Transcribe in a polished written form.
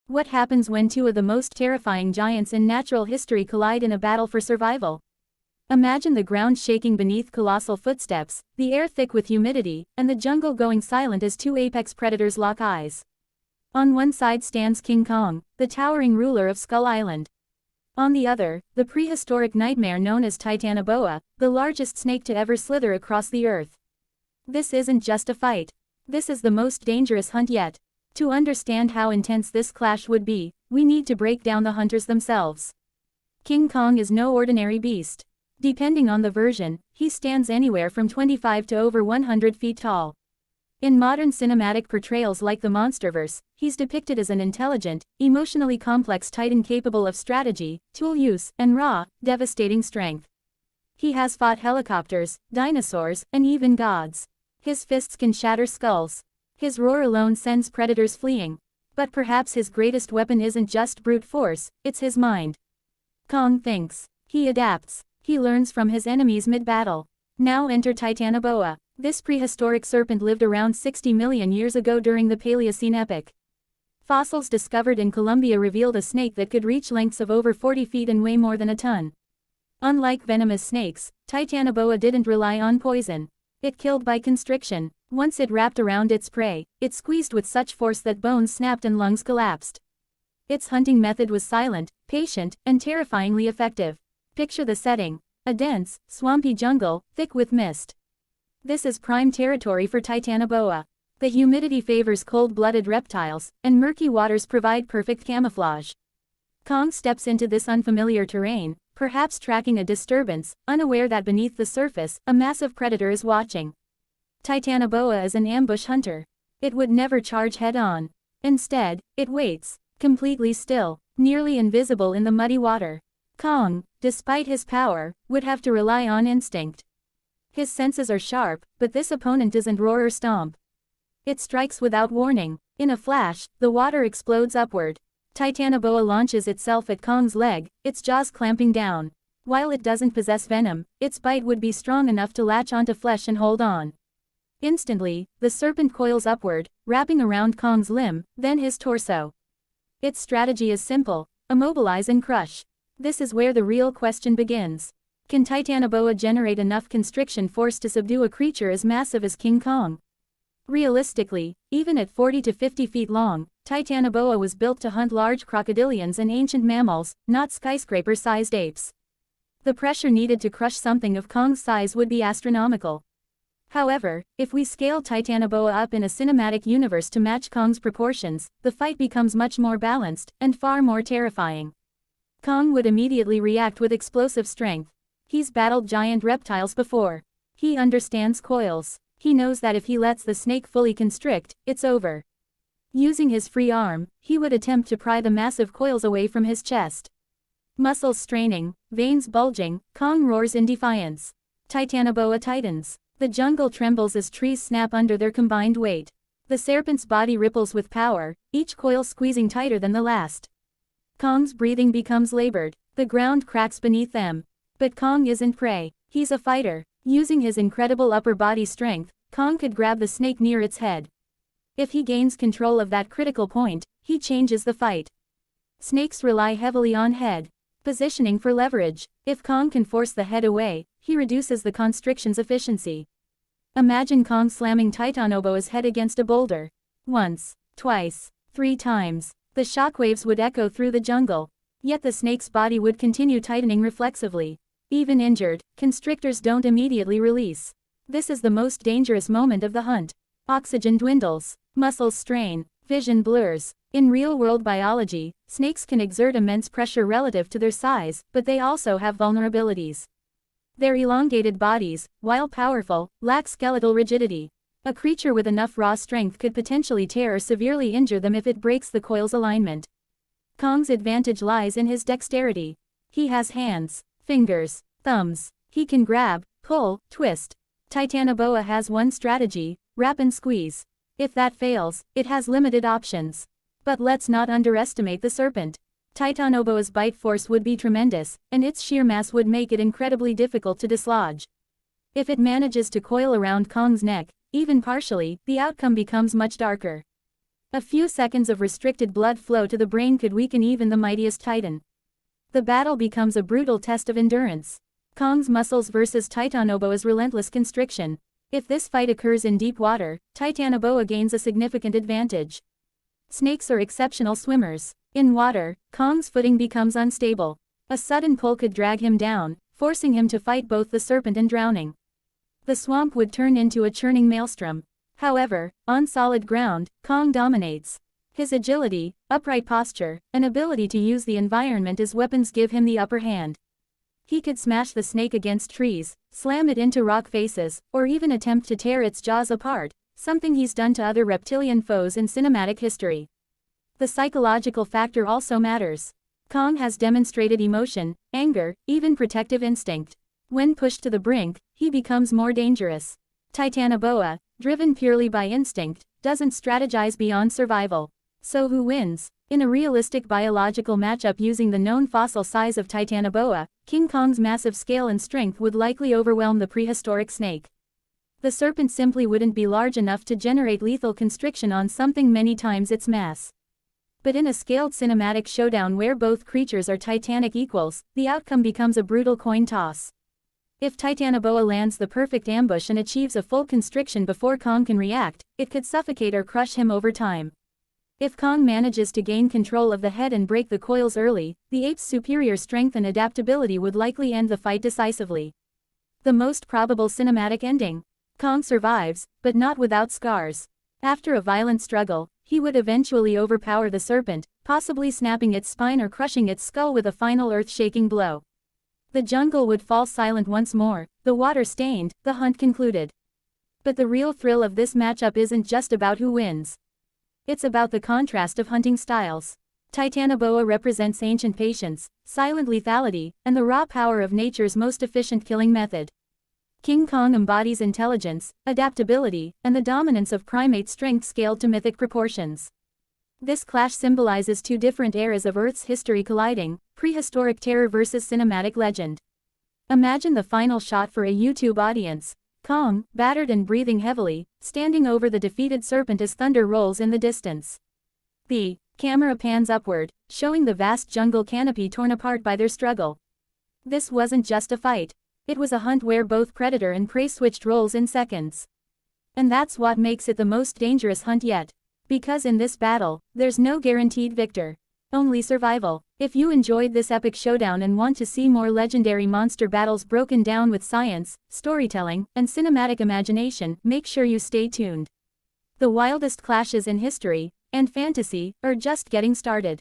What happens when two of the most terrifying giants in natural history collide in a battle for survival? Imagine the ground shaking beneath colossal footsteps, the air thick with humidity, and the jungle going silent as two apex predators lock eyes. On one side stands King Kong, the towering ruler of Skull Island. On the other, the prehistoric nightmare known as Titanoboa, the largest snake to ever slither across the earth. This isn't just a fight. This is the most dangerous hunt yet. To understand how intense this clash would be, we need to break down the hunters themselves. King Kong is no ordinary beast. Depending on the version, he stands anywhere from 25 to over 100 feet tall. In modern cinematic portrayals like the Monsterverse, he's depicted as an intelligent, emotionally complex titan capable of strategy, tool use, and raw, devastating strength. He has fought helicopters, dinosaurs, and even gods. His fists can shatter skulls. His roar alone sends predators fleeing. But perhaps his greatest weapon isn't just brute force, it's his mind. Kong thinks. He adapts. He learns from his enemies mid-battle. Now enter Titanoboa. This prehistoric serpent lived around 60 million years ago during the Paleocene epoch. Fossils discovered in Colombia revealed a snake that could reach lengths of over 40 feet and weigh more than a ton. Unlike venomous snakes, Titanoboa didn't rely on poison. It killed by constriction. Once it wrapped around its prey, it squeezed with such force that bones snapped and lungs collapsed. Its hunting method was silent, patient, and terrifyingly effective. Picture the setting. A dense, swampy jungle, thick with mist. This is prime territory for Titanoboa. The humidity favors cold-blooded reptiles, and murky waters provide perfect camouflage. Kong steps into this unfamiliar terrain, perhaps tracking a disturbance, unaware that beneath the surface, a massive predator is watching. Titanoboa is an ambush hunter. It would never charge head-on. Instead, it waits, completely still, nearly invisible in the muddy water. Kong, despite his power, would have to rely on instinct. His senses are sharp, but this opponent doesn't roar or stomp. It strikes without warning. In a flash, the water explodes upward. Titanoboa launches itself at Kong's leg, its jaws clamping down. While it doesn't possess venom, its bite would be strong enough to latch onto flesh and hold on. Instantly, the serpent coils upward, wrapping around Kong's limb, then his torso. Its strategy is simple: immobilize and crush. This is where the real question begins. Can Titanoboa generate enough constriction force to subdue a creature as massive as King Kong? Realistically, even at 40 to 50 feet long, Titanoboa was built to hunt large crocodilians and ancient mammals, not skyscraper-sized apes. The pressure needed to crush something of Kong's size would be astronomical. However, if we scale Titanoboa up in a cinematic universe to match Kong's proportions, the fight becomes much more balanced, and far more terrifying. Kong would immediately react with explosive strength. He's battled giant reptiles before. He understands coils. He knows that if he lets the snake fully constrict, it's over. Using his free arm, he would attempt to pry the massive coils away from his chest. Muscles straining, veins bulging, Kong roars in defiance. Titanoboa tightens. The jungle trembles as trees snap under their combined weight. The serpent's body ripples with power, each coil squeezing tighter than the last. Kong's breathing becomes labored. The ground cracks beneath them. But Kong isn't prey. He's a fighter. Using his incredible upper body strength, Kong could grab the snake near its head. If he gains control of that critical point, he changes the fight. Snakes rely heavily on head positioning for leverage. If Kong can force the head away, he reduces the constriction's efficiency. Imagine Kong slamming Titanoboa's head against a boulder. Once, twice, 3 times. The shockwaves would echo through the jungle. Yet the snake's body would continue tightening reflexively. Even injured, constrictors don't immediately release. This is the most dangerous moment of the hunt. Oxygen dwindles. Muscles strain. Vision blurs. In real-world biology, snakes can exert immense pressure relative to their size, but they also have vulnerabilities. Their elongated bodies, while powerful, lack skeletal rigidity. A creature with enough raw strength could potentially tear or severely injure them if it breaks the coil's alignment. Kong's advantage lies in his dexterity. He has hands, fingers, thumbs. He can grab, pull, twist. Titanoboa has one strategy: wrap and squeeze. If that fails, it has limited options. But let's not underestimate the serpent. Titanoboa's bite force would be tremendous, and its sheer mass would make it incredibly difficult to dislodge. If it manages to coil around Kong's neck, even partially, the outcome becomes much darker. A few seconds of restricted blood flow to the brain could weaken even the mightiest titan. The battle becomes a brutal test of endurance. Kong's muscles versus Titanoboa's relentless constriction. If this fight occurs in deep water, Titanoboa gains a significant advantage. Snakes are exceptional swimmers. In water, Kong's footing becomes unstable. A sudden pull could drag him down, forcing him to fight both the serpent and drowning. The swamp would turn into a churning maelstrom. However, on solid ground, Kong dominates. His agility, upright posture, and ability to use the environment as weapons give him the upper hand. He could smash the snake against trees, slam it into rock faces, or even attempt to tear its jaws apart, something he's done to other reptilian foes in cinematic history. The psychological factor also matters. Kong has demonstrated emotion, anger, even protective instinct. When pushed to the brink, he becomes more dangerous. Titanoboa, driven purely by instinct, doesn't strategize beyond survival. So who wins? In a realistic biological matchup using the known fossil size of Titanoboa, King Kong's massive scale and strength would likely overwhelm the prehistoric snake. The serpent simply wouldn't be large enough to generate lethal constriction on something many times its mass. But in a scaled cinematic showdown where both creatures are titanic equals, the outcome becomes a brutal coin toss. If Titanoboa lands the perfect ambush and achieves a full constriction before Kong can react, it could suffocate or crush him over time. If Kong manages to gain control of the head and break the coils early, the ape's superior strength and adaptability would likely end the fight decisively. The most probable cinematic ending. Kong survives, but not without scars. After a violent struggle, he would eventually overpower the serpent, possibly snapping its spine or crushing its skull with a final earth-shaking blow. The jungle would fall silent once more, the water stained, the hunt concluded. But the real thrill of this matchup isn't just about who wins. It's about the contrast of hunting styles. Titanoboa represents ancient patience, silent lethality, and the raw power of nature's most efficient killing method. King Kong embodies intelligence, adaptability, and the dominance of primate strength scaled to mythic proportions. This clash symbolizes two different eras of Earth's history colliding, prehistoric terror versus cinematic legend. Imagine the final shot for a YouTube audience. Kong, battered and breathing heavily, standing over the defeated serpent as thunder rolls in the distance. The camera pans upward, showing the vast jungle canopy torn apart by their struggle. This wasn't just a fight. It was a hunt where both predator and prey switched roles in seconds. And that's what makes it the most dangerous hunt yet. Because in this battle, there's no guaranteed victor. Only survival. If you enjoyed this epic showdown and want to see more legendary monster battles broken down with science, storytelling, and cinematic imagination, make sure you stay tuned. The wildest clashes in history and fantasy are just getting started.